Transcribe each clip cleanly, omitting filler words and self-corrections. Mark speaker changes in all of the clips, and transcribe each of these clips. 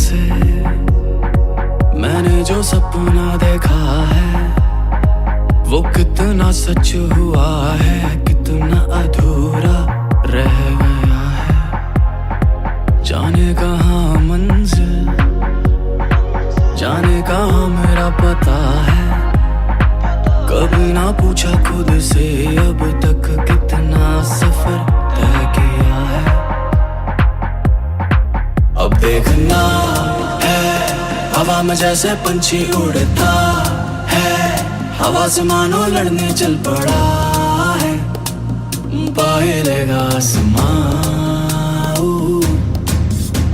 Speaker 1: से मैंने जो सपना देखा है वो कितना सच हुआ है, कितना अधूरा रह गया है। जाने कहाँ मंजिल, जाने कहाँ मेरा पता है। कभी ना पूछा खुद से अब तक कितना सफर तय किया है। अब देखना है हवा में जैसे पंछी उड़ता है, हवा से मानो लड़ने चल पड़ा है, पाए लेगा आसमां।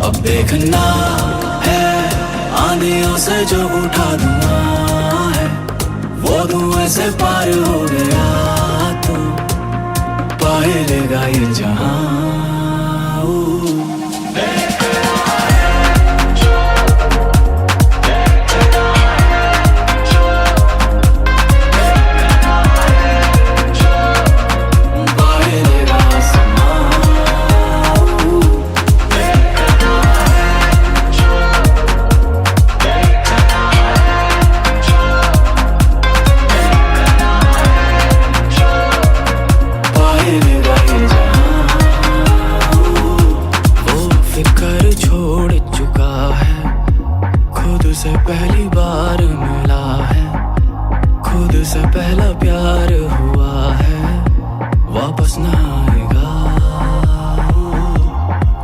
Speaker 1: अब देखना है आंधियों से जो उठा धुआं है, वो धुएं से पार हो गया तो पाए लेगा ये जहां। पहली बार मिला है, खुद से पहला प्यार हुआ है, वापस ना आएगा।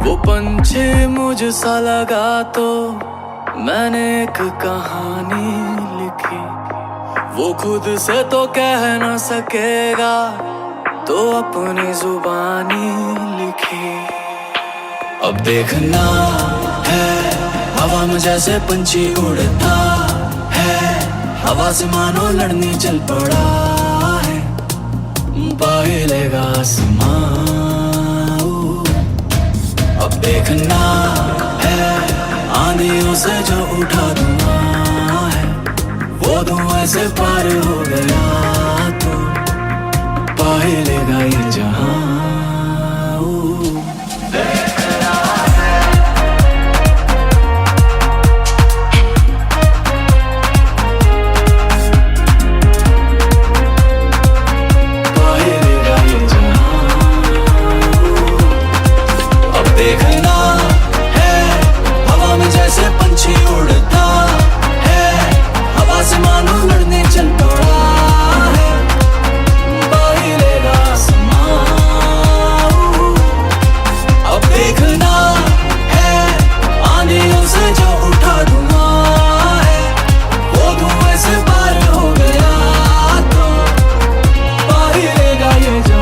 Speaker 1: वो पंछी मुझसा लगा तो मैंने एक कहानी लिखी, वो खुद से तो कह ना सकेगा तो अपनी जुबानी लिखी। अब देखना है हवा में जैसे पंछी उड़ता है, हवा से मानो लड़ने चल पड़ा है, पाए लेगा आसमां। अब देखना है आंधियों से जो उठा धुआं है, वो धुएं से पार हो गया तो पाए लेगा ये जहां। देखना है हवा में जैसे पंछी उड़ता है, हवा से मानो लड़ने चल पड़ा है, पाए लेगा आसमां। अब देखना है आंधियों से जो उठा धुआं है, वो धुएं से पार हो गया तो पाए लेगा ये जहां।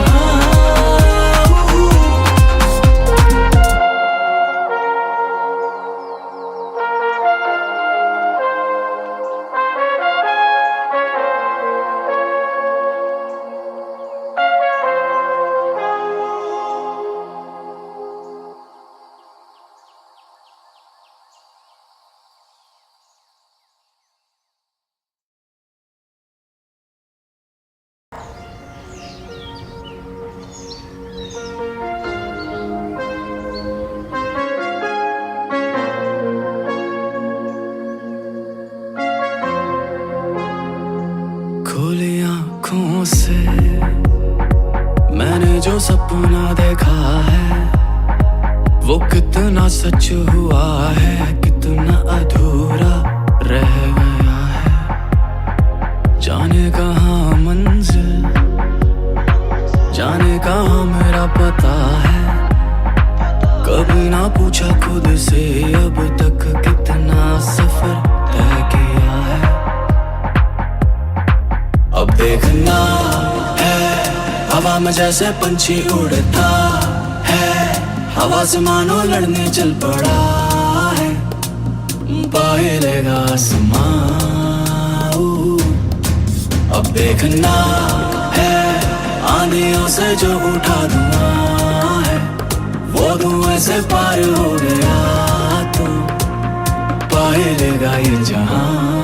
Speaker 1: खुली आँखों से मैंने जो सपना देखा है वो कितना सच हुआ है, कितना अधूरा रह गया है। जाने कहाँ मंजिल, जाने कहाँ मेरा पता है। कभी ना पूछा खुद से अब तक कितना सफर तय किया है। अब देखना है हवा में जैसे पंछी उड़ता है, हवा से मानो लड़ने चल पड़ा है, पाए लेगा आसमां। अब देखना है आंधियों से जो उठा धुआं है, वो धुएं से पार हो गया तो पाए लेगा ये जहां।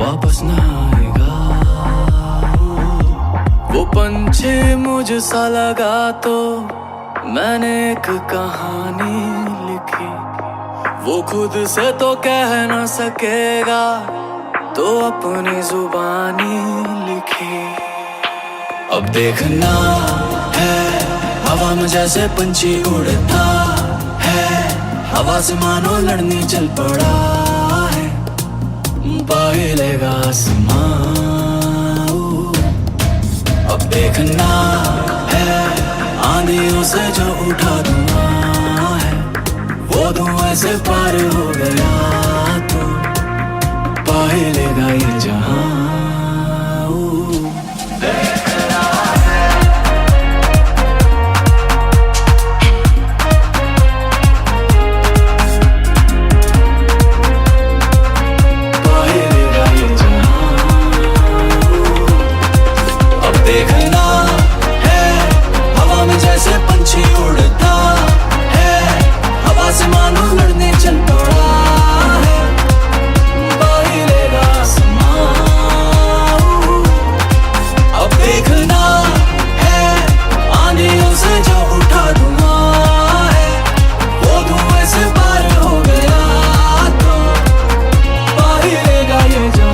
Speaker 1: वापस न आएगा। वो पंछी मुझसा लगा तो मैंने एक कहानी लिखी, वो खुद से तो कह न सकेगा तो अपनी जुबानी लिखी। अब देखना है हवा में जैसे पंछी उड़ता है, हवा से मानो लड़ने चल पड़ा है, पाहिलेगा आसमां। अब देखना है आंधियों से जो उठा धुआं है, वो धुएं से पार हो गया तो पाहिलेगा ये जहां। देखना है हवा में जैसे पंछी उड़ता है, हवा से मानो लड़ने चल पड़ा है, पाहिलेगा आसमां। अब देखना है आंधियों से जो उठा धुआं है, वो धुएं से पार हो गया तो पाहिलेगा ये जहां।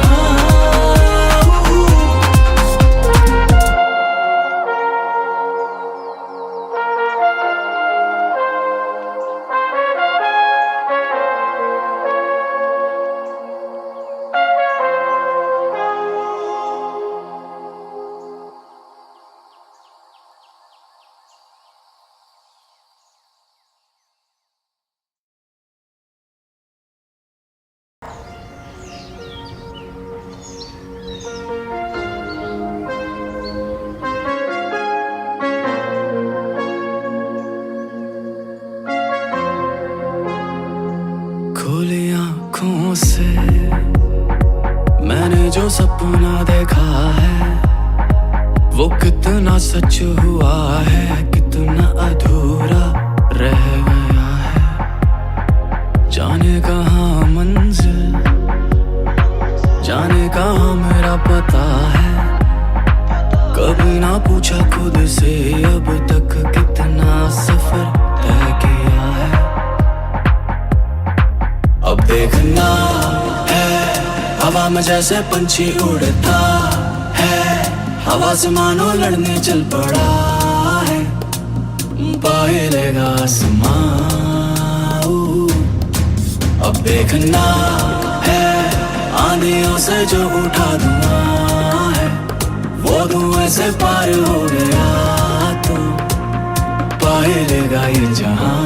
Speaker 1: खुली आँखों से मैंने जो सपना देखा है, वो कितना सच हुआ है, कितना अधूरा रह गया है। जाने कहाँ मंजिल, जाने कहाँ मेरा पता है, कभी ना पूछा खुद से अब तक कितना सफर तय किया है। अब देखना है हवा में जैसे पंछी उड़ता है, हवा से मानो लड़ने चल पड़ा है, पाहिलेगा आसमां। अब देखना है आंधियों से जो उठा धुआं है, वो धुएं से पार हो गया तो पाहिलेगा ये जहां।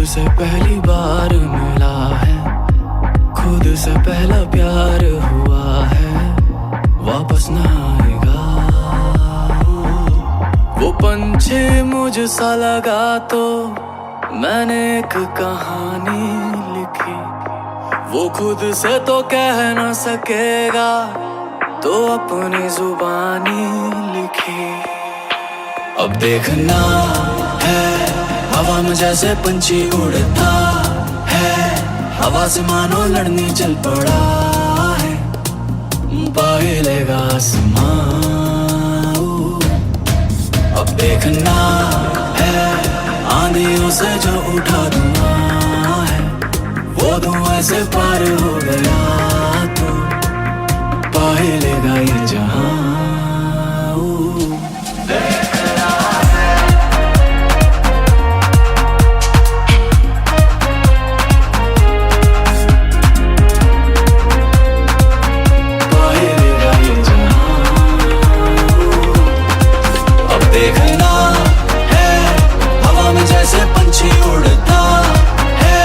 Speaker 1: से पहली बार मिला है, खुद से पहला प्यार हुआ है, वापस न आएगा। वो पंछी मुझसा लगा तो मैंने एक कहानी लिखी, वो खुद से तो कह न सकेगा तो अपनी जुबानी लिखी। अब देखना है हवा में जैसे पंछी उड़ता है, हवा से मानो लड़ने चल पड़ा है, पाहिलेगा आसमां। अब देखना है आंधियों से जो उठा धुआं है, वो धुएं से पार हो गया तो पाहिलेगा ये जहां। देखना है हवा में जैसे पंछी उड़ता है,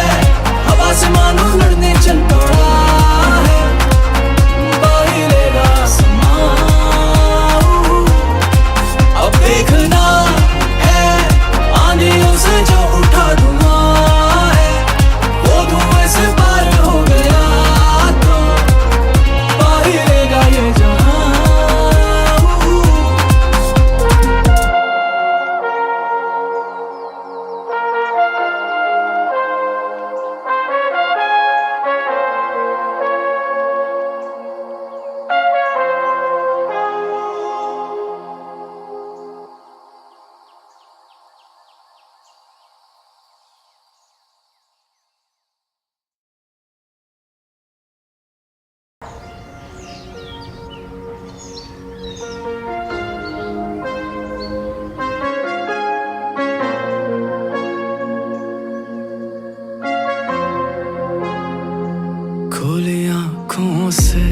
Speaker 1: से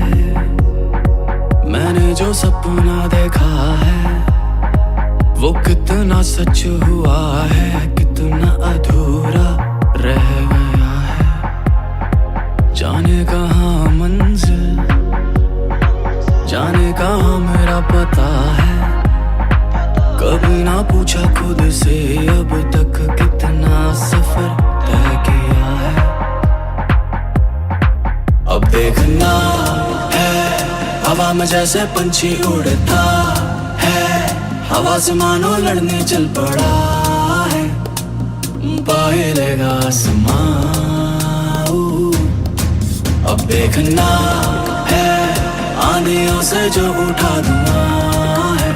Speaker 1: मैंने जो सपना देखा है वो कितना सच हुआ है, कितना अधूरा रह गया है। जाने कहाँ मंजिल, जाने कहाँ मेरा पता है। कभी ना पूछा खुद से अब तक कितना सफर तय किया है। अब देखना है हवा में जैसे पंछी उड़ता है, हवा से मानो लड़ने चल पड़ा है, पाएगा आसमां। अब देखना है आंधियों से जो उठा धुआं है,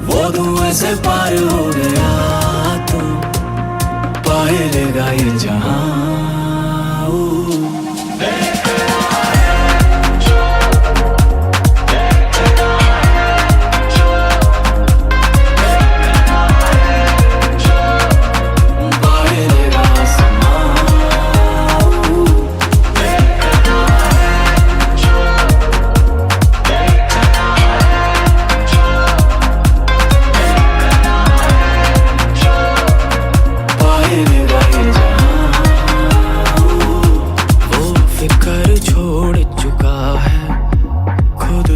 Speaker 1: वो धुएं से पार हो गया तो पाएगा ये जहां।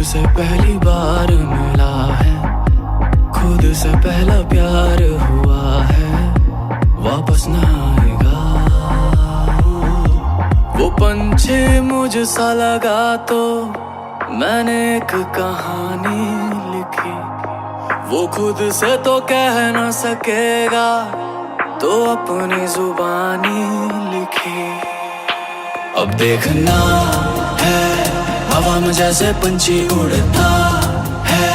Speaker 1: से पहली बार मिला है, खुद से पहला प्यार हुआ है, वापस ना आएगा। वो पंछी मुझसा लगा तो मैंने एक कहानी लिखी, वो खुद से तो कह ना सकेगा तो अपनी जुबानी लिखी। अब देखना है हवा में जैसे पंछी उड़ता है,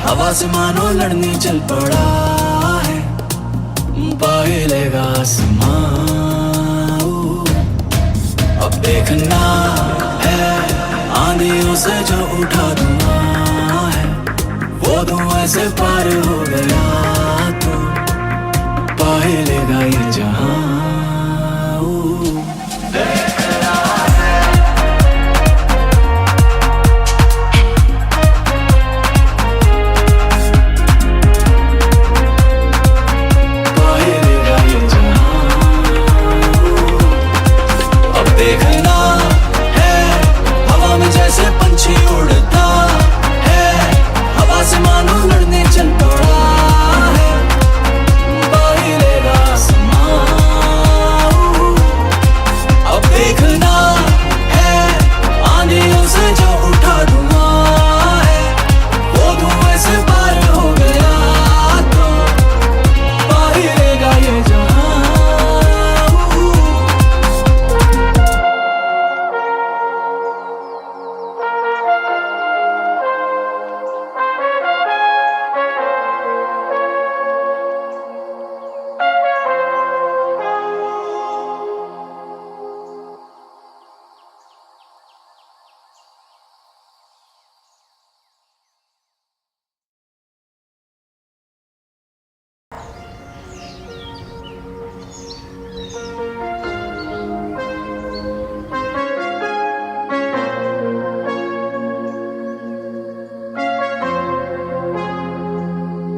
Speaker 1: हवा से मानो लड़ने चल पड़ा है, पाएगा आसमां। अब देखना है आंधियों से जो उठा धुआं है, वो धुएं से पार हो गया तो पाएगा ये जहां। देखना है हवा में जैसे पंछी उड़ता है, हवा से मानो लड़ने चल पड़ा है, पाएगा आसमां। अब देखना है आंधियों से जो उठा धुआं है, वो धुएं से पार हो गया तो पाएगा ये जहां।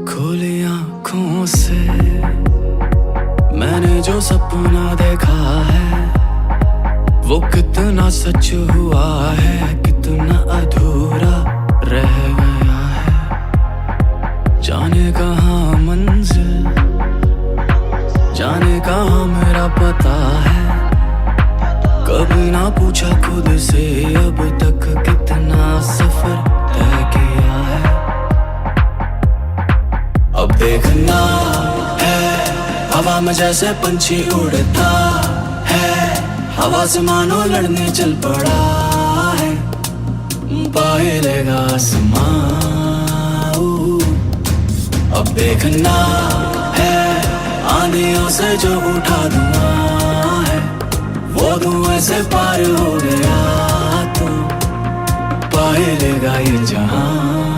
Speaker 1: खुली आँखों से मैंने जो सपना देखा है वो कितना सच हुआ है, कितना अधूरा रह गया है। जाने कहाँ मंजिल, जाने कहाँ मेरा पता है। कभी ना पूछा खुद से अब तक कितना सफर तय किया है। अब देखना है हवा में जैसे पंछी उड़ता है, हवा से मानो लड़ने चल पड़ा है, पाएगा आसमां। अब देखना है आंधियों से जो उठा धुआं है, वो धुएं से पार हो गया तो पाएगा ये जहां।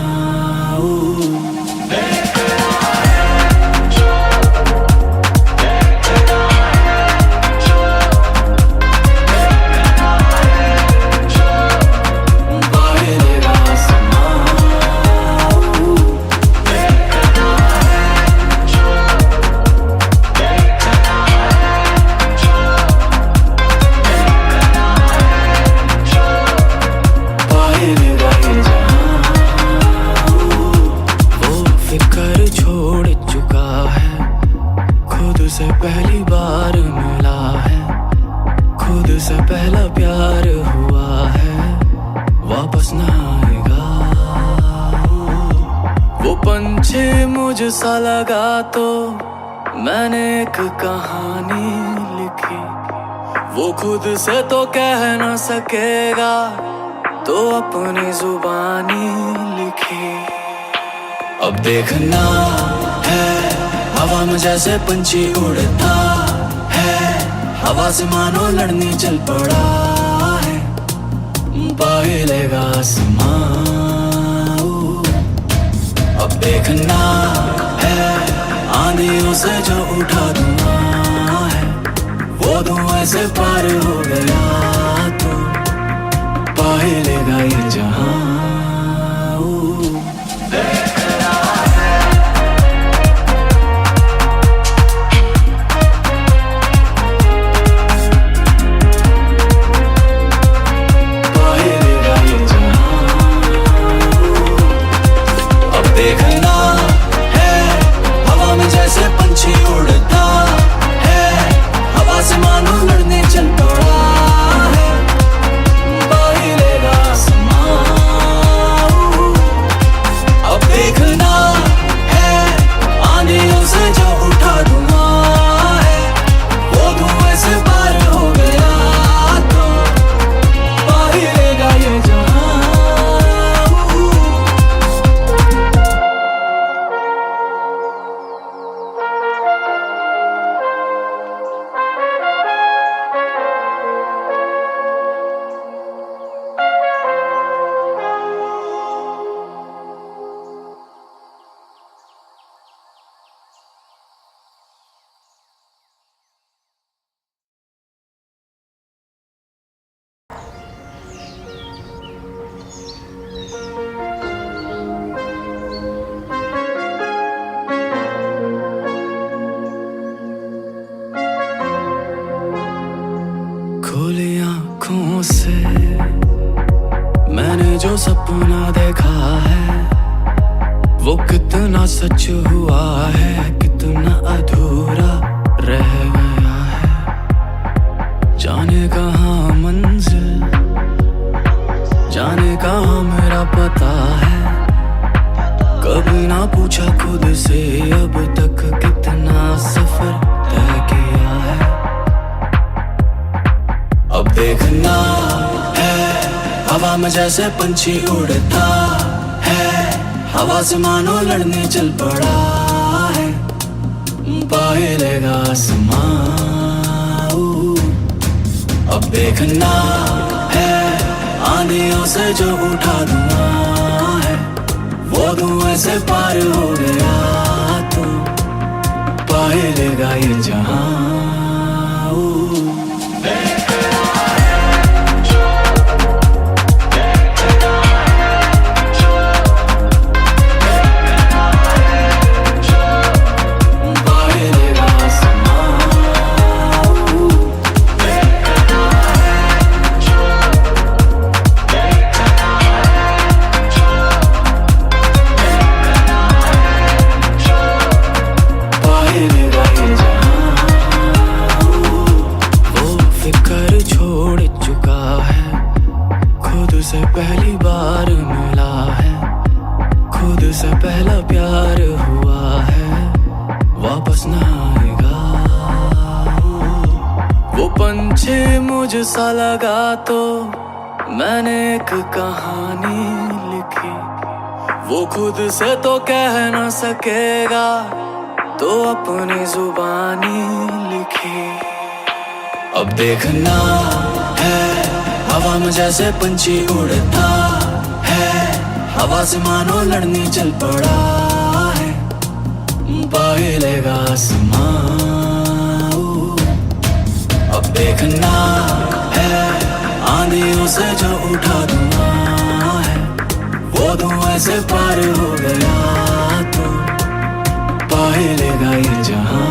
Speaker 1: मुझसा लगा तो मैंने एक कहानी लिखी, वो खुद से तो कह ना सकेगा तो अपनी जुबानी लिखी। अब देखना है हवा में जैसे पंछी उड़ता है, हवा से मानो लड़ने चल पड़ा है, पाए लेगा आसमां। अब देखना है आंधियों से जो उठा धुआं है, वो धुएं से पार हो गया तो पाए लेगा ये जहां। देखना है हवा में जैसे पंछी उड़ता है, हवा से मानो लड़ने चल पड़ा है, पाए लेगा आसमां। अब देखना है आंधियों से जो उठा धुआं है, वो धुएं से पार हो गया तो पाए लेगा ये जहां। खुली आँखों से मैंने जो सपना देखा है, वो कितना सच हुआ है, कितना अधूरा रह गया है। जाने कहाँ मंजिल, जाने कहाँ मेरा पता है, कभी ना पूछा खुद से अब तक कितना सफर तय किया है। अब देखना है हवा में जैसे पंछी उड़ता है, हवा से मानो लड़ने चल पड़ा है, पाए लेगा आसमां। अब देखना है आंधियों से जो उठा धुआं है, वो धुएं से पार हो गया तो पाए लेगा ये जहां। से पहली बार मिला है, खुद से पहला प्यार हुआ है, वापस ना आएगा। वो पंछी मुझसा लगा तो मैंने एक कहानी लिखी, वो खुद से तो कह ना सकेगा तो अपनी जुबानी लिखी। अब देखना है हवा में जैसे पंछी उड़ता है, हवा से मानो लड़ने चल पड़ा है, पाए लेगा आसमां। अब देखना है आंधियों से जो उठा धुआं है, वो धुएं से पार हो गया तो पाए लेगा ये जहां।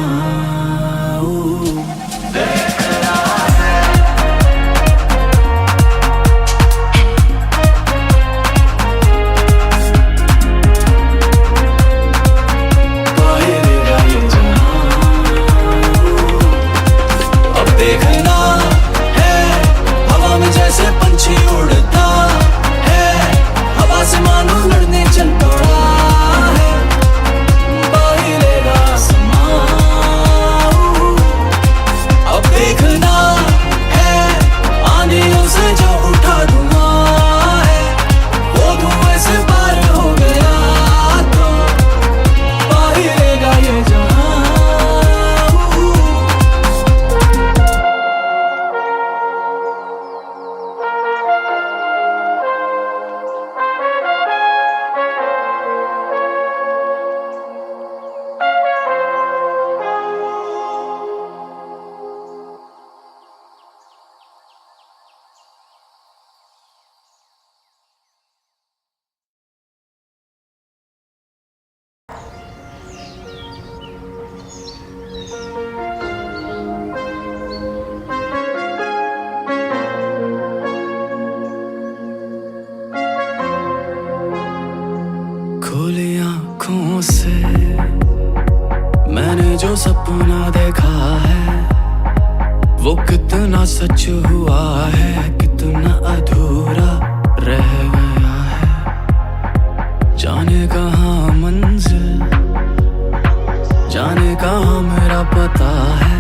Speaker 1: देखना है हवा में जैसे पंछी उड़ता है, हवा से मानो लड़ने चल पड़ा सच हुआ है, कितना अधूरा रह गया है। जाने कहाँ मंजिल, जाने कहाँ मेरा पता है।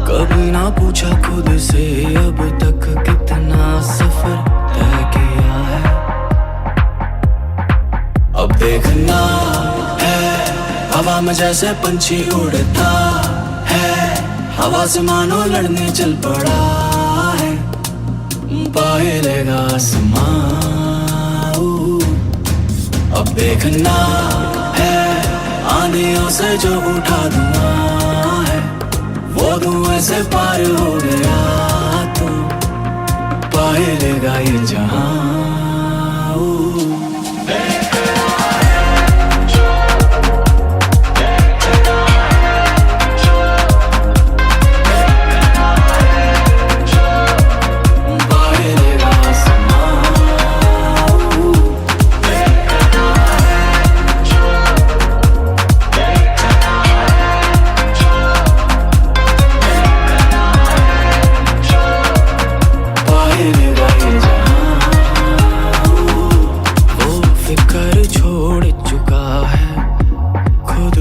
Speaker 1: कभी ना पूछा खुद से अब तक कितना सफर तय किया है। अब देखना है हवा में जैसे पंछी उड़ता है, हवा से मानो लड़ने चल पड़ा है। पाएगा आसमां, अब देखना है आंधियों से जो उठा धुआं है, वो धुएं से पार हो गया तो पाएगा ये जहां।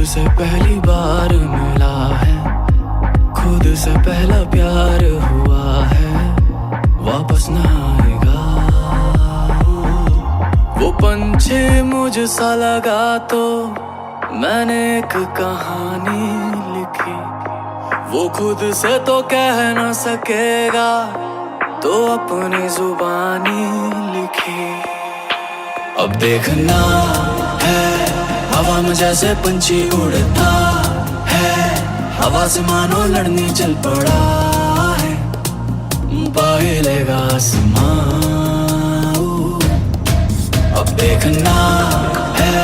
Speaker 1: से पहली बार मिला है, खुद से पहला प्यार हुआ है, वापस ना आएगा। वो पंछी मुझसा लगा तो मैंने एक कहानी लिखी, वो खुद से तो कह ना सकेगा तो अपनी जुबानी लिखी। अब देखना है हवा में जैसे पंछी उड़ता है, हवा से मानो लड़ने चल पड़ा है। पाएगा आसमां, अब देखना है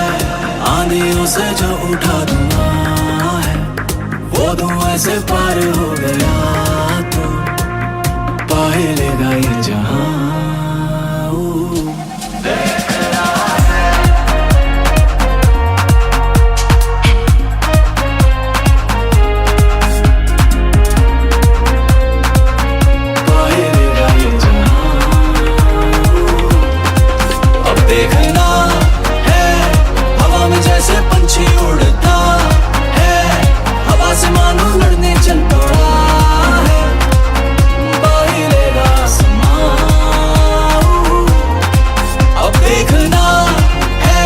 Speaker 1: आंधियों से जो उठा धुआं है, वो धुएं से पार हो गया तो पाएगा ये जहां। देखना है हवा में जैसे पंछी उड़ता है, हवा से मानो लड़ने चल पड़ा है। पाएगा आसमां, अब देखना है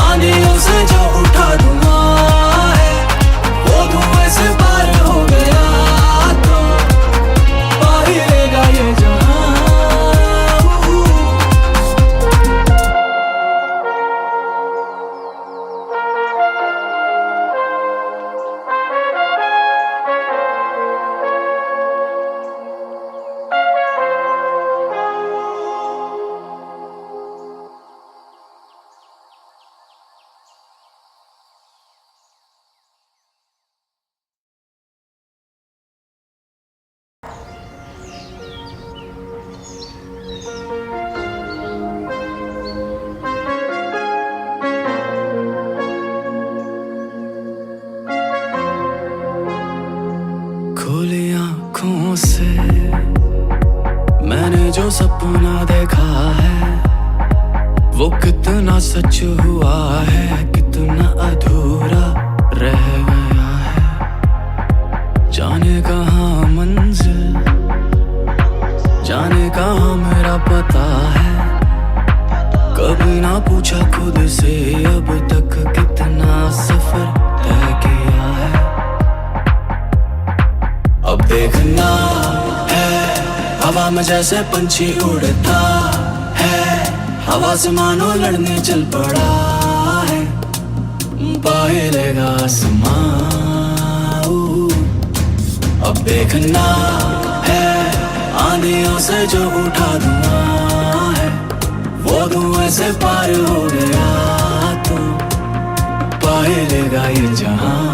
Speaker 1: आंधियों से जो उठा धुआं है, वो धुएं से पार हो गया तो पाएगा ये जहां। खुली आँखों से मैंने जो सपना देखा है, वो कितना सच हुआ है, कितना अधूरा रह गया है। जाने कहाँ मंजिल, जाने कहाँ मेरा पता है। कभी ना पूछा खुद से अब तक कितना सफर तय किया है। अब देखना है हवा में जैसे पंछी उड़ता है, हवा से मानो लड़ने चल पड़ा है। पाएगा आसमां, अब देखना है आंधियों से जो उठा धुआं है, वो धुएं से पार हो गया तो पाएगा ये जहां।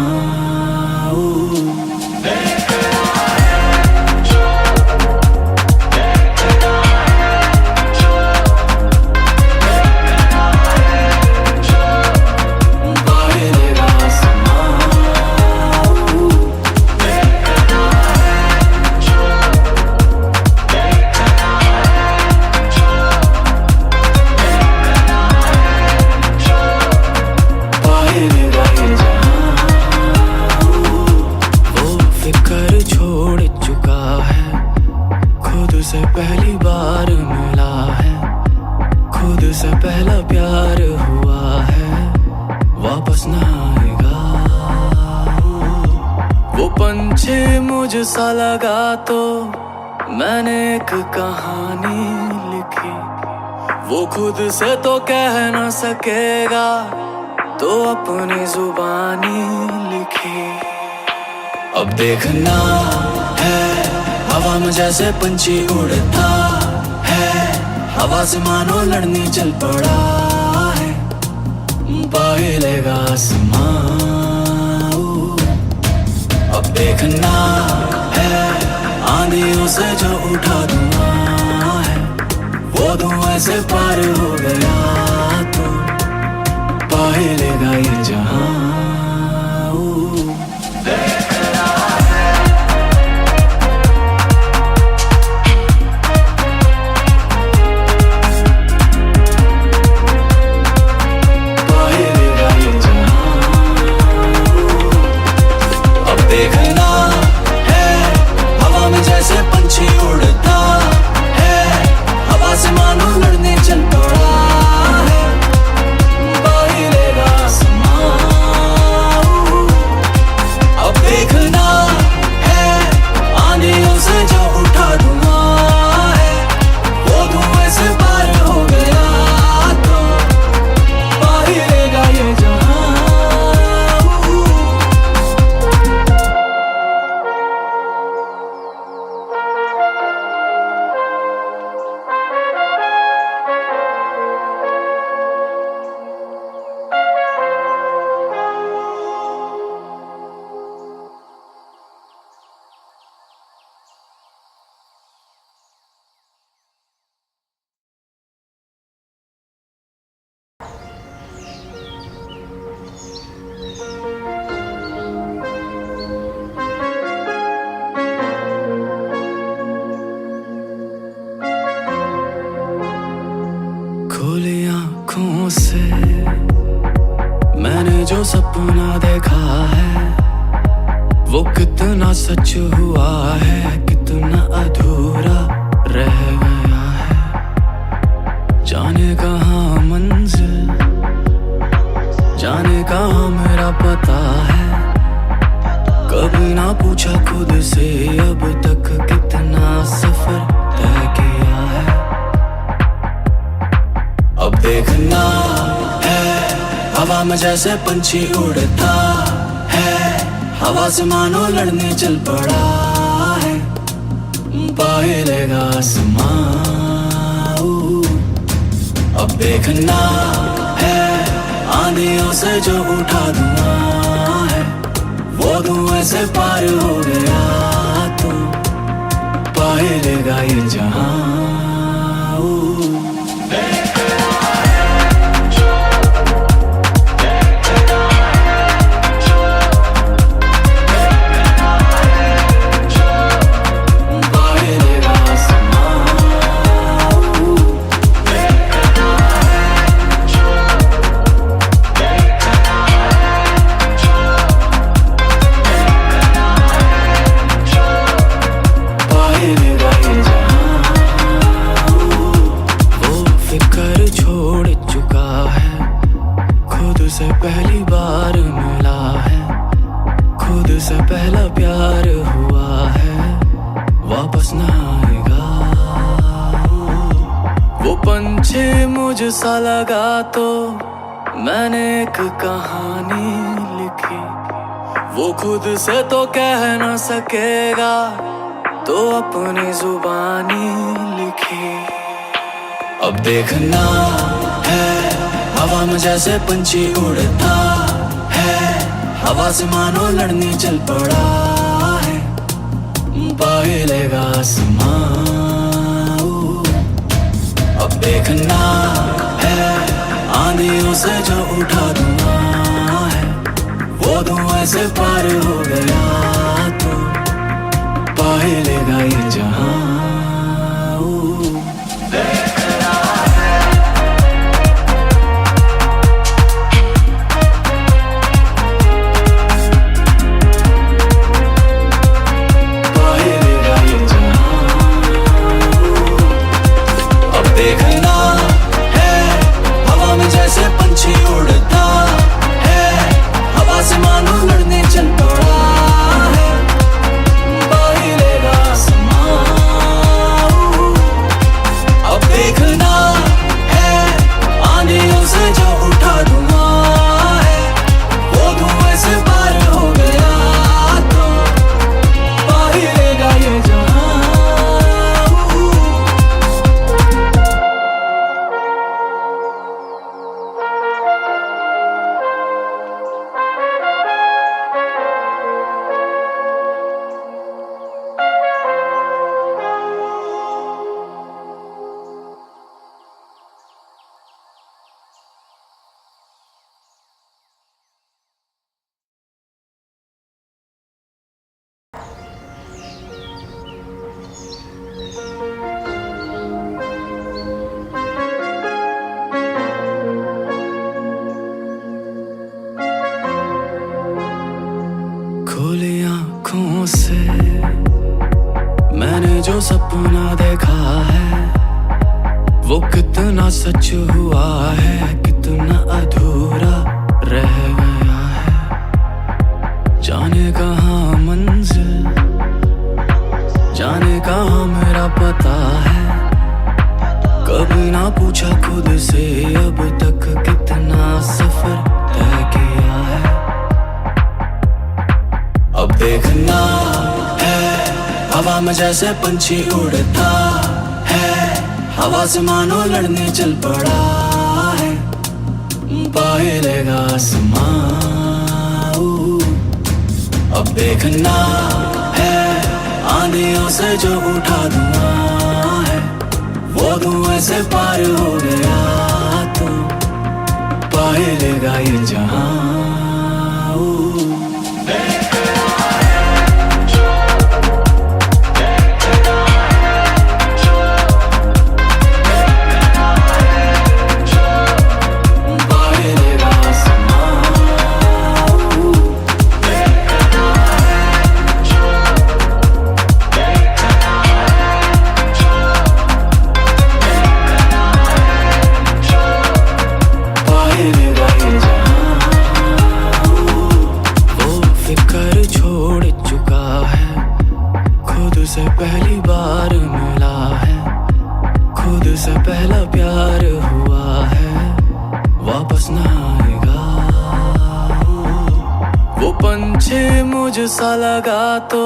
Speaker 1: से पहली बार मिला है, खुद से पहला प्यार हुआ है, वापस ना आएगा। वो पंछी मुझसा लगा तो मैंने एक कहानी लिखी, वो खुद से तो कह न सकेगा तो अपनी जुबानी लिखी। अब देखना है हवा में जैसे पंछी उड़ता है, हवा से मानो लड़ने चल पड़ा है, पाहिलेगा आसमां। अब देखना है आंधियों से जो उठा धुआं है, वो धुआं से पार हो गया तो पाहिलेगा ये जहां। देखना है हवा में जैसे पंछी उड़ता है, हवा से मानो लड़ने चल पड़ा है, पाहिलेगा आसमां। अब देखना है आंधियों से जो उठा धुआं है, वो धुएं से पार हो गया तो पाहिलेगा ये जहां। खुली आँखों से मैंने जो सपना देखा है, वो कितना सच हुआ है, कितना अधूरा रह गया है। जाने कहाँ मंजिल, जाने कहाँ मेरा पता है, कभी ना पूछा खुद से अब तक कितना सफर तय किया है। अब देखना है हवा में जैसे पंछी उड़ता है, हवा से मानो लड़ने चल पड़ा है, पाहिलेगा आसमां। अब देखना है आंधियों से जो उठा धुआं है, वो धुएं से पार हो गया तो पाहिलेगा ये जहां। से पहली बार मिला है, खुद से पहला प्यार हुआ है, वापस ना आएगा। वो पंछी मुझसा लगा तो मैंने एक कहानी लिखी, वो खुद से तो कह न सकेगा तो अपनी जुबानी लिखी। अब देखना है हवा में जैसे पंछी उड़ता है, हवा से मानो लड़ने चल पड़ा है, पाहिलेगा आसमां। अब देखना है आंधियों से जो उठा धुआं है, वो धुएं से पार हो गया तो पाहिलेगा ये जहां। पाहिलेगा ये जहां। सपना देखा है वो कितना सच हुआ है, कितना अधूरा रह गया है। जाने कहाँ मंजिल, जाने कहाँ मेरा पता है। कभी ना पूछा खुद से अब तक कितना सफर तय किया है। अब देखना है हवा में जैसे पंछी उड़ता है, हवा से मानो लड़ने चल पड़ा है, पाए लेगा आसमां। अब देखना है आंधियों से जो उठा धुआं है, वो धुएं से पार हो गया तो पाए लेगा ये जहां। पहली बार मिला है, खुद से पहला प्यार हुआ है, वापस ना आएगा। वो पंछी मुझसा लगा तो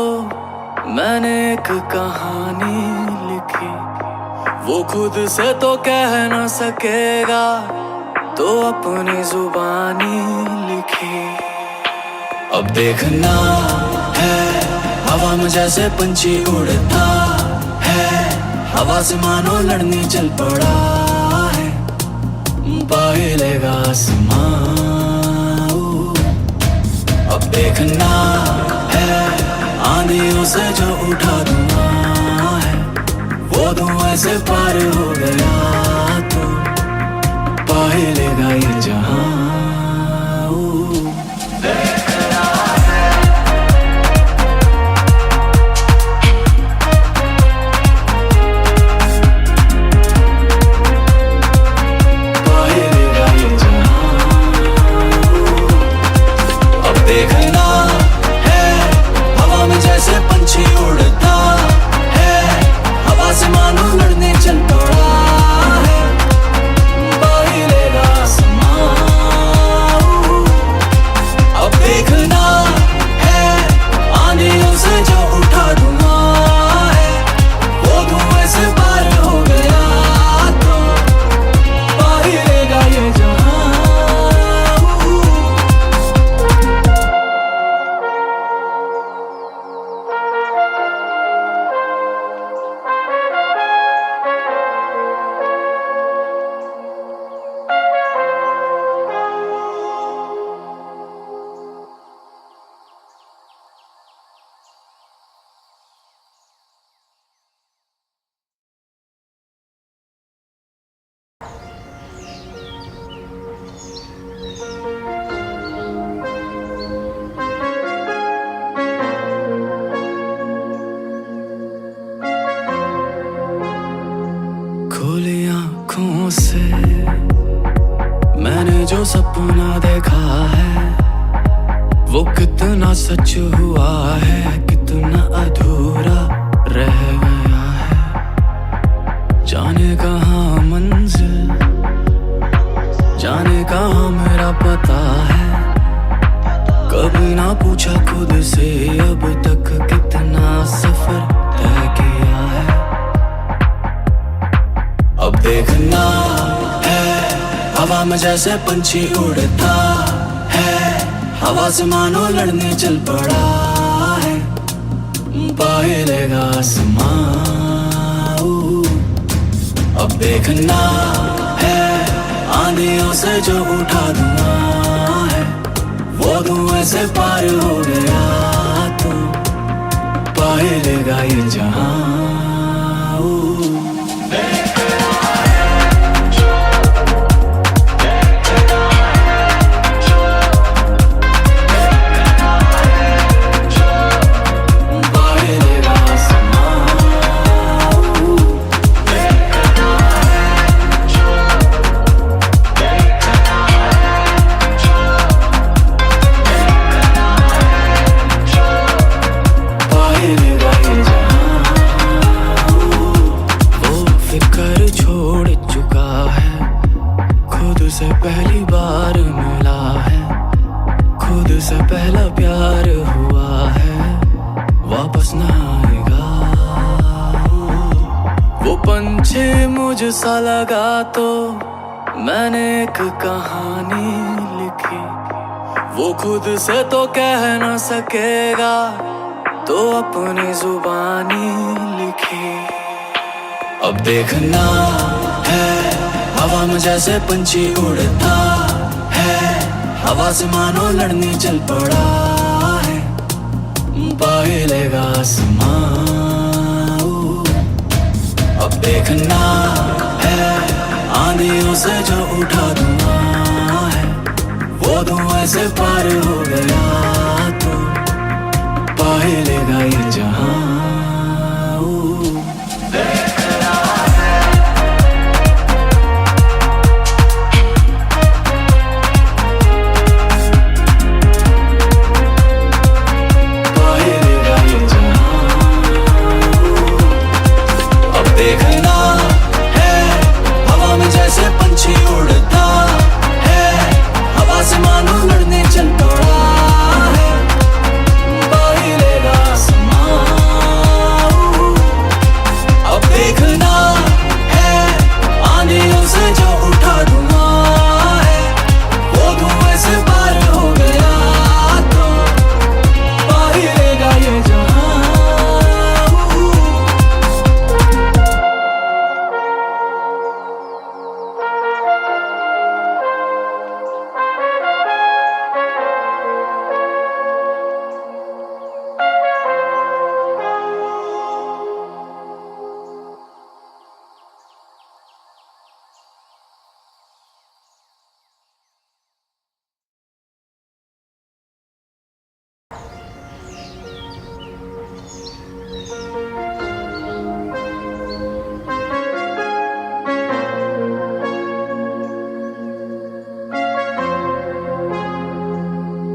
Speaker 1: मैंने एक कहानी लिखी, वो खुद से तो कह ना सकेगा तो अपनी जुबानी लिखी। अब देखना है हवा में जैसे पंछी उड़ता है, हवा से मानो लड़ने चल पड़ा है, पाए लेगा आसमां। अब देखना है आंधियों से जो उठा धुआं है, वो धुएं से पार हो गया तो पाए लेगा ये जहां। देखना है हवा में जैसे पंछी उड़ता है, हवा से मानो लड़ने चल पड़ा है, पाए लेगा आसमां। अब देखना है आंधियों से जो उठा धुआं है, वो धुएं से पार हो गया तो पाए लेगा ये जहां। खुली आँखों से मैंने जो सपना देखा है, वो कितना सच हुआ है, कितना अधूरा रह गया है। जाने कहाँ मंजिल, जाने कहाँ मेरा पता है। कभी ना पूछा खुद से अब तक कितना सफर तय किया है। अब देखना है हवा में जैसे पंछी उड़ता है, हवा से मानो लड़ने चल पड़ा है, पाए लेगा आसमां। अब देखना है आंधियों से जो उठा धुआं है, वो धुएं से पार हो गया तो पाए लेगा ये जहां। पंछी मुझसा लगा तो मैंने एक कहानी लिखी, वो खुद से तो कह न सकेगा तो अपनी जुबानी लिखी। अब देखना है हवा में जैसे पंछी उड़ता है, हवा से मानो लड़ने चल पड़ा है, पाए लेगा आसमां। अब देखना है आंधियों से जो उठा धुआं है, वो धुएं से पार हो गया तो पाए लेगा ये जहां। देखना है हवा में जैसे पंछी उड़ता है, हवा से मानो लड़ने चल पड़ा है, पाए लेगा आसमां। अब देखना है आंधियों से जो उठा धुआं है, वो धुएं से पार हो गया तो पाए लेगा ये जहां।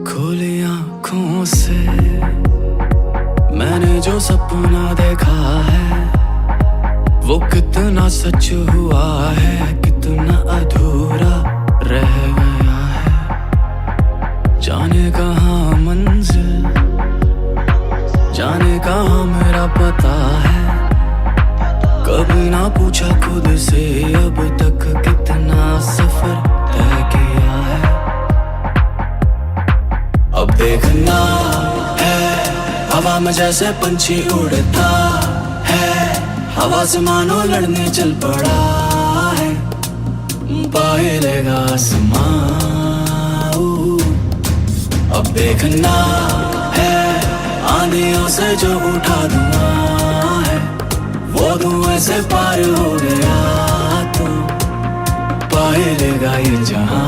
Speaker 1: खुली आँखों से मैंने जो सपना देखा है, वो कितना सच हुआ है, कितना अधूरा रह गया है। जाने कहाँ मंजिल, जाने कहाँ मेरा पता है, कभी ना पूछा खुद से अब तक कितना सफर तय किया है। अब देखना है हवा में जैसे पंछी उड़ता है, हवा से मानो लड़ने चल पड़ा है, पाए लेगा आसमां। अब देखना है आंधियों से जो उठा धुआं है, वो धुएं से पार हो गया तो पाए लेगा ये जहां।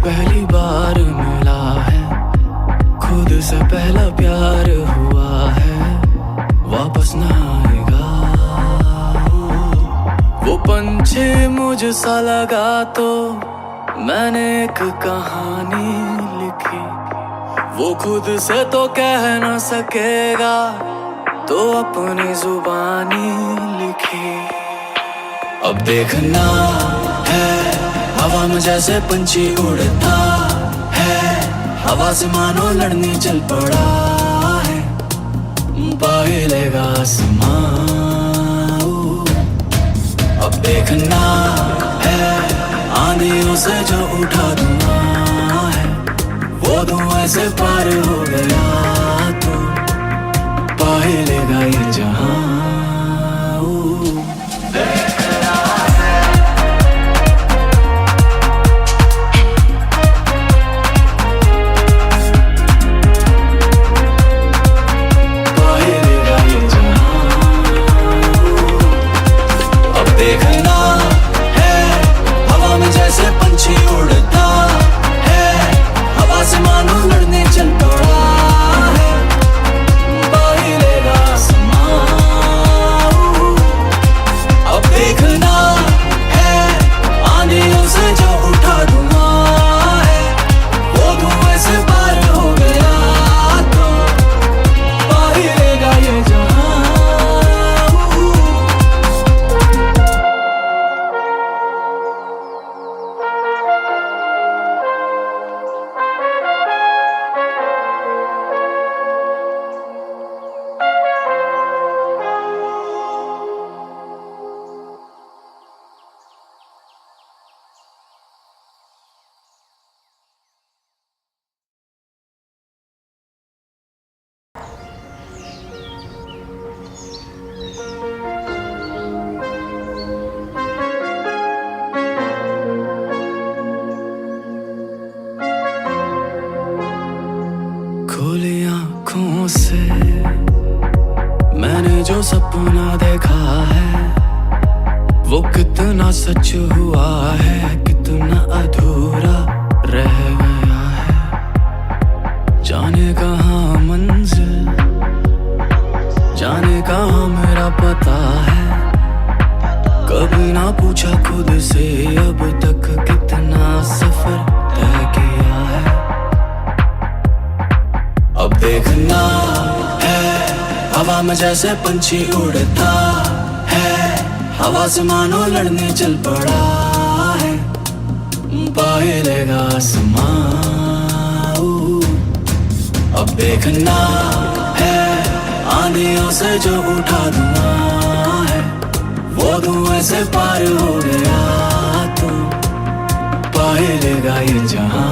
Speaker 1: पहली बार मिला है, खुद से पहला प्यार हुआ है, वापस ना आएगा। वो पंछी मुझसा लगा तो मैंने एक कहानी लिखी, वो खुद से तो कह न सकेगा तो अपनी जुबानी लिखी। अब देखना है हवा में जैसे पंछी उड़ता है, हवा से मानो लड़ने चल पड़ा है, पाए लेगा आसमां। अब देखना है आंधियों से जो उठा धुआं है, वो धुएं से पार हो गया तो पाए लेगा ये जहां। देखना है हवा में जैसे पंछी उड़ता है, हवा से मानो लड़ने चल पड़ा खुली आँखों से मैंने जो सपना देखा है वो कितना सच हुआ है, कितना अधूरा रह गया है। जाने कहाँ मंजिल, जाने कहाँ मेरा पता है। कभी ना पूछा खुद से अब तक कितना सफर तय किया है। अब देखना है हवा में जैसे पंछी उड़ता है, हवा से मानो लड़ने चल पड़ा है, पाहिलेगा आसमां। अब देखना है आंधियों से जो उठा धुआं है, वो धुएं से पार हो गया तो पाहिलेगा ये जहां।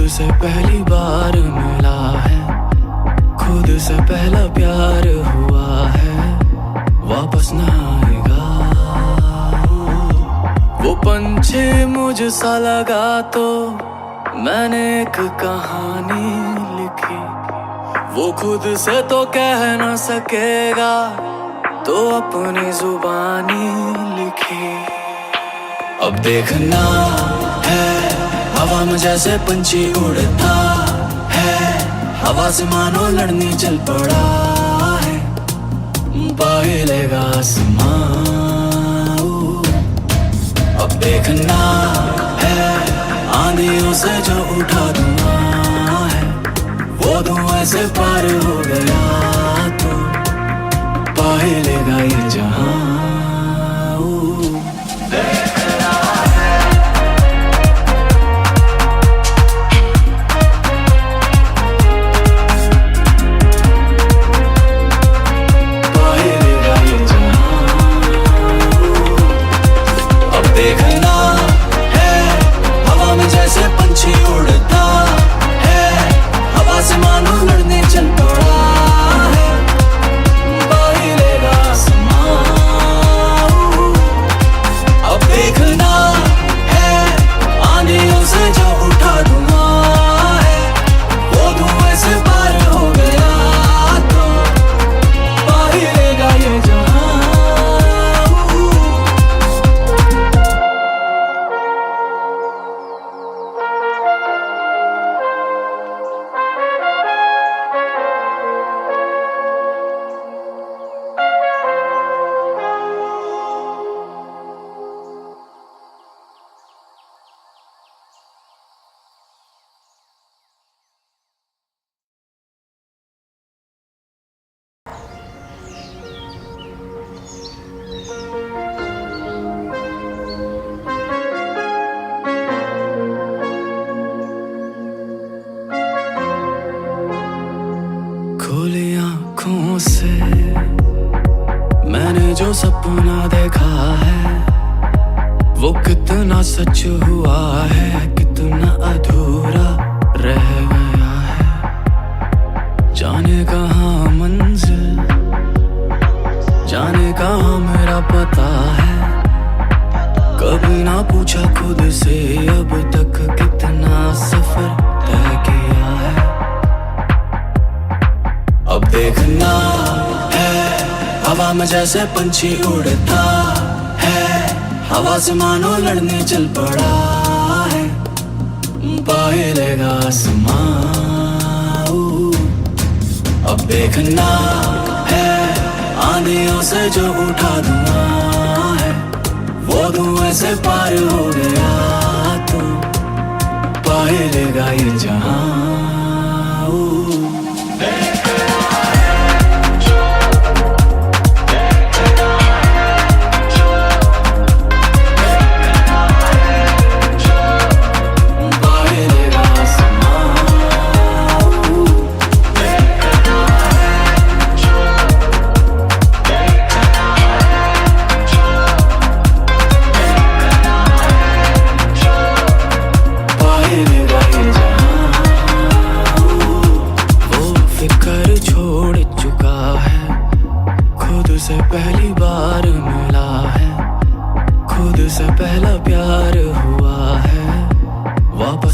Speaker 1: से पहली बार मिला है, खुद से पहला प्यार हुआ है, वापस ना आएगा। वो पंछी मुझसा लगा तो मैंने एक कहानी लिखी, वो खुद से तो कह ना सकेगा तो अपनी जुबानी लिखी। अब देखना है हवा में जैसे पंछी उड़ता है, हवा से मानो लड़ने चल पड़ा है, पाहिलेगा आसमां। अब देखना है आंधियों से जो उठा धुआं है, वो धुएं से पार हो गया तो पाहिलेगा ये जहां। देखना है हवा में जैसे पंछी उड़ता है, हवा से मानो लड़ने चल पड़ा है, पाहिलेगा आसमां। अब देखना है आंधियों से जो उठा धुआं है, वो धुएं से पार हो गया तो पाहिलेगा ये जहां। खुली आँखों से मैंने जो सपना देखा है वो कितना सच हुआ है, कितना अधूरा रह गया है। जाने कहाँ मंजिल, जाने कहाँ मेरा पता है। कभी ना पूछा खुद से अब तक कितना सफर तय किया है। अब देखना है हवा में जैसे पंछी उड़ता है, हवा से मानो लड़ने चल पड़ा है, पाहिलेगा आसमां। अब देखना है आंधियों से जो उठा धुआं है, वो धुएं से पार हो गया तो पाहिलेगा ये जहां।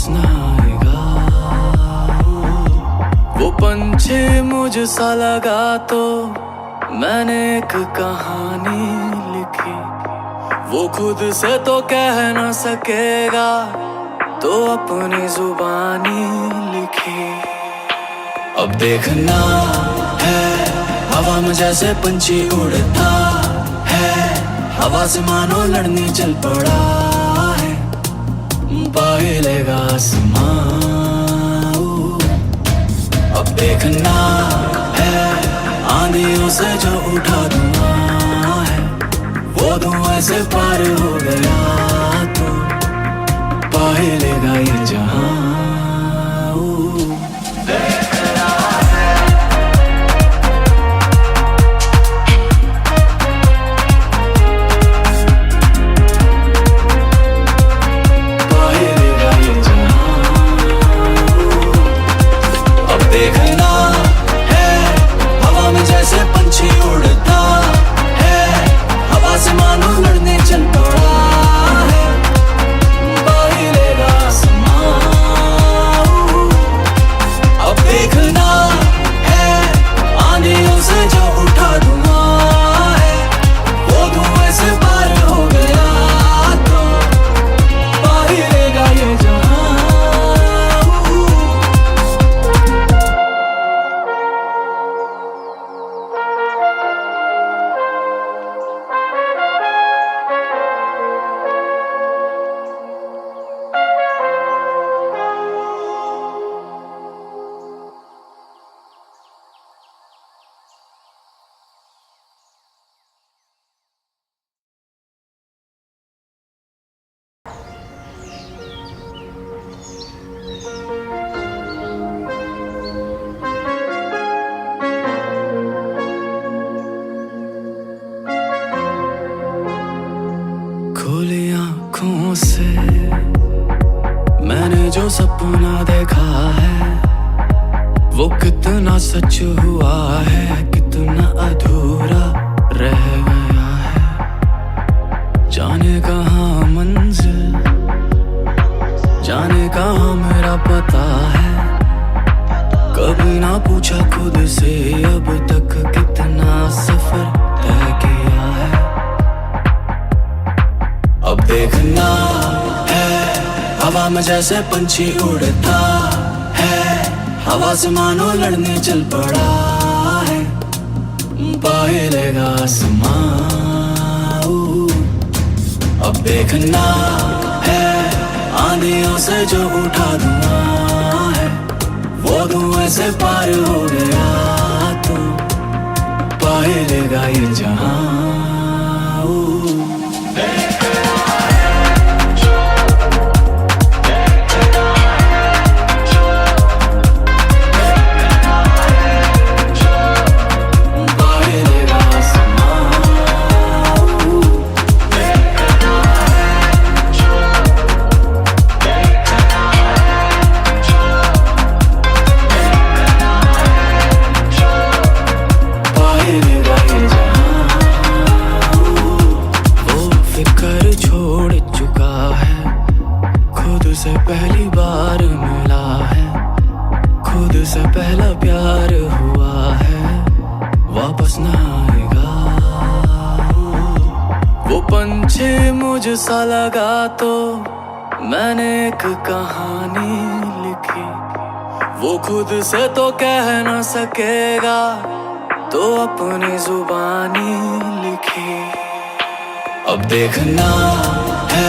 Speaker 1: वापस ना आएगा। वो पंछी मुझसा लगा तो मैंने एक कहानी लिखी, वो खुद से तो कह न सकेगा तो अपनी जुबानी लिखी। अब देखना है हवा में जैसे पंछी उड़ता है, हवा से मानो लड़ने चल पड़ा है, पाहिलेगा आसमां। अब देखना है आंधियों से जो उठा धुआं है, वो धुआं से पार हो गया तो पाहिलेगा ये जहां। देखना है हवा में जैसे पंछी उड़ता है, हवा से मानो लड़ने चल पड़ा है, पाहिलेगा आसमां। अब देखना है आंधियों से जो उठा धुआं है, वो धुएं से पार हो गया तो पाहिलेगा ये जहां। खुली आँखों से मैंने जो सपना देखा है, वो कितना सच हुआ है, कितना अधूरा रह गया है। जाने कहाँ मंजिल, जाने कहाँ मेरा पता है, कभी ना पूछा खुद से अब तक कितना सफर तय किया है। अब देखना है हवा में जैसे पंछी उड़ता है, हवा से मानो लड़ने चल पड़ा है, पाहिलेगा आसमां। अब देखना है आंधियों से जो उठा धुआं है, वो धुएं से पार हो गया तो पाहिलेगा ये जहां। से पहली बार मिला है, खुद से पहला प्यार हुआ है, वापस ना आएगा। वो पंछी मुझसा लगा तो मैंने एक कहानी लिखी, वो खुद से तो कह न सकेगा तो अपनी जुबानी लिखी। अब देखना है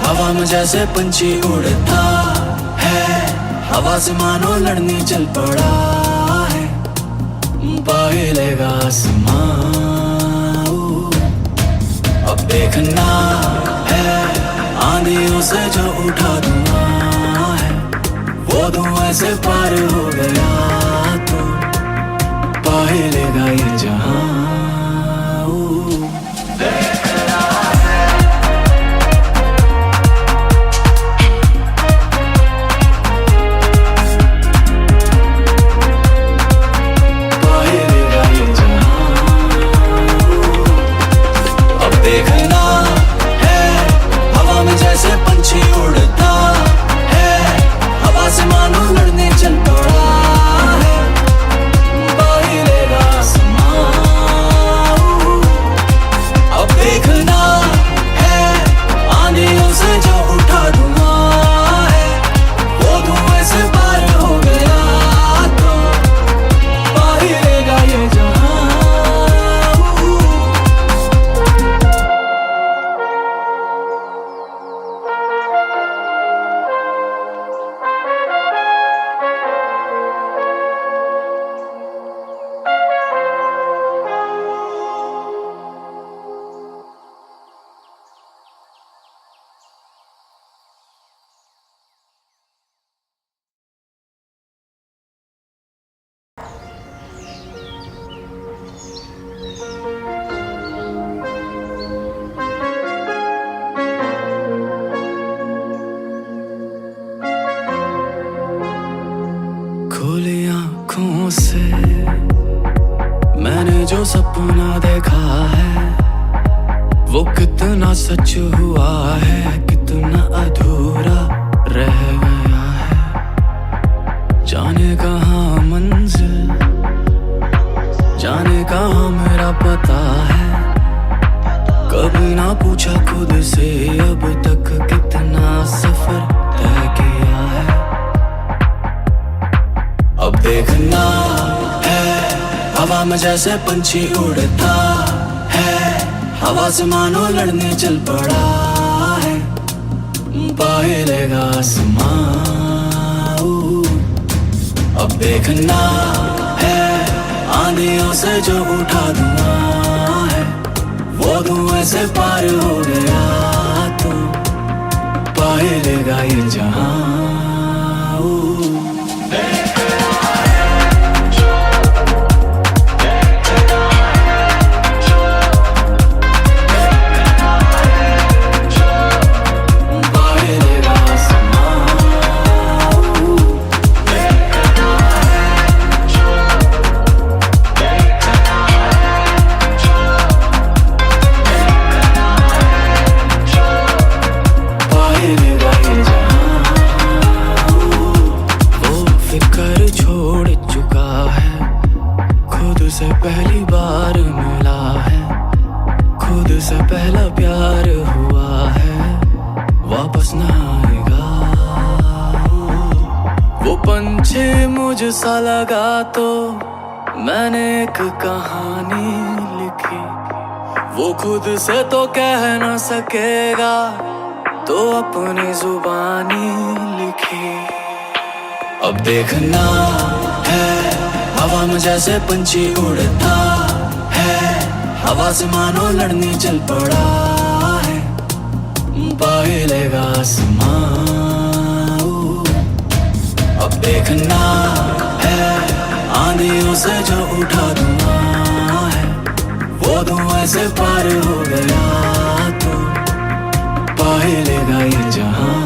Speaker 1: हवा में जैसे पंछी उड़ता है, हवा से मानो लड़ने चल पड़ा है, पाहिलेगा आसमां। अब देखना है आंधियों से जो उठा धुआं है, वो धुएं से पार हो गया तो पाहिलेगा ये जहां। देखना है हवा में जैसे पंछी उड़ता है, खुली आंखों से मैंने जो सपना देखा है वो कितना सच हुआ है, कितना अधूरा रह गया है। जाने कहाँ मंजिल, जाने कहाँ मेरा पता है। कभी ना पूछा खुद से अब तक कितना सफर तय किया है। अब देखना है हवा में जैसे पंछी उड़ता है, हवा से मानो लड़ने चल पड़ा है, पाए लेगा आसमां। अब देखना है आंधियों से जो उठा धुआं है, वो धुएं से पार हो गया तो पाए लेगा ये जहां। छोड़ चुका है, खुद से पहली बार मिला है, खुद से पहला प्यार हुआ है, वापस ना आएगा। वो पंछी मुझसा लगा तो मैंने एक कहानी लिखी, वो खुद से तो कह ना सकेगा तो अपनी जुबानी लिखी। अब देखना है हवा में जैसे पंछी उड़ता है, हवा से मानो लड़ने चल पड़ा है, पाए लेगा आसमां। अब देखना है आंधियों से जो उठा धुआं है, वो धुएं से पार हो गया तो पाए लेगा ये जहां।